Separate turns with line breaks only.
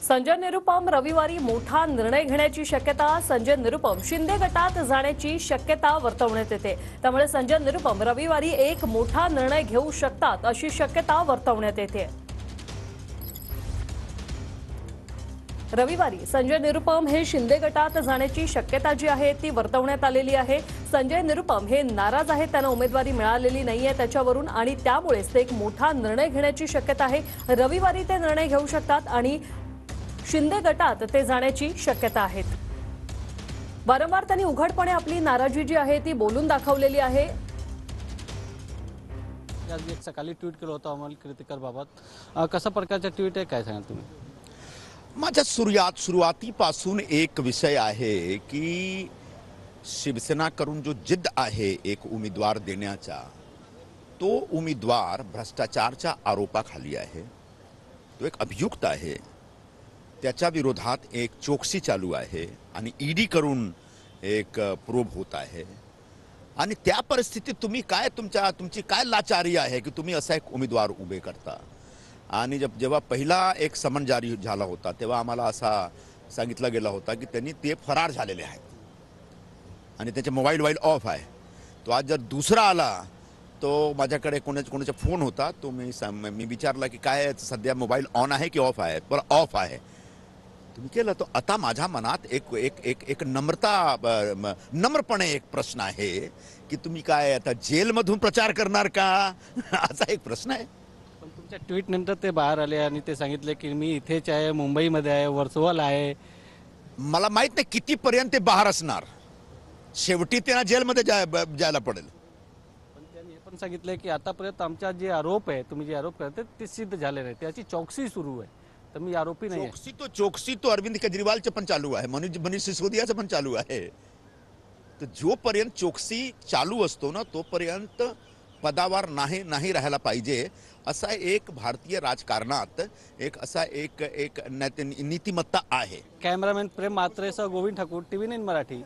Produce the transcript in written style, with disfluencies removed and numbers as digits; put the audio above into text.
संजय निरुपम रविवारी मोठा निर्णय घेण्याची शक्यता. संजय निरुपम शिंदे गटात जाण्याची शक्यता वर्तवण्यात येते. त्यामुळे संजय निरुपम रविवारी एक मोठा निर्णय घेऊ शकतात अशी शक्यता वर्तवण्यात येते. रविवारी संजय निरुपम हे शिंदे गटात जाण्याची शक्यता जी आहे ती वर्तवण्यात आलेली आहे. संजय निरुपम हे नाराज आहेत, त्यांना उमेदवारी मिळालेली नाहीये त्याच्यावरून, आणि त्यामुळेच ते एक मोठा निर्णय घेण्याची शक्यता आहे. रविवारी ते निर्णय घेऊ शकतात आणि शिंदे गटात ते जाण्याची शक्यता आहे. वारंवार त्यांनी उघडपणे आपली नाराजी जी आहे ती बोलून दाखवलेली आहे.
आज एक सकाळी ट्विट केलं होतं अमोल कीर्तीकर बाबत. कशा प्रकारचं ट्विट आहे, काय सांगा तुम्ही?
माझ्या सुरुवातीपासून एक विषय आहे की शिवसेनाकडून जो जिद्द आहे एक उमेदवार देण्याचा, तो उमेदवार भ्रष्टाचारच्या आरोपाखाली आहे. तो एक अभियुक्त आहे, त्याच्या विरोधात एक चौकशी चालू आहे आणि ईडी करून एक प्रोब होत आहे. आणि त्या परिस्थितीत तुम्ही काय तुमची काय लाचारी आहे की तुम्ही असा एक उमेदवार उभे करता. आणि जेव्हा पहिला एक समन जारी झाला होता तेव्हा आम्हाला असा सांगितलं गेला होता की त्यांनी ते फरार झालेले आहेत आणि त्याचे मोबाईल ऑफ आहे. तो आज जर दुसरा आला तो माझ्याकडे कोणाचा फोन होता, तो मी विचारला की काय सध्या मोबाईल ऑन आहे की ऑफ आहे. पण ऑफ आहे. तुम्ही केलं. तो आता माझ्या मनात एक एक एक एक नम्रपणे एक प्रश्न आहे की तुम्ही काय आता जेलमधून प्रचार करणार का असा एक प्रश्न आहे.
पण तुमच्या ट्विट नंतर ते बाहेर आले आणि ते सांगितले की मी इथेच आहे, मुंबईमध्ये आहे, वर्सोवाला आहे.
मला माहित नाही कितीपर्यंत ते बाहेर असणार. शेवटी त्यांना जेलमध्ये जायला पडेल.
पण त्यांनी हे पण सांगितले की आतापर्यंत आमच्या जे आरोप आहे, तुम्ही जे आरोप करते ते सिद्ध झाले नाही, त्याची चौकशी सुरू आहे. तर मी आरोपी नाही.
चौकशी तो अरविंद केजरीवालचं पण चालू आहे, मनीष सिसोदियाचं पण चालू आहे. तर जोपर्यंत चौकशी चालू असतो ना तोपर्यंत पदावर नाही राहायला पाहिजे. असा एक भारतीय राजकारणात एक असा एक नीतिमत्ता आहे.
कॅमेरामॅन प्रेम मात्रेसह गोविंद ठाकूर, TV9 मराठी.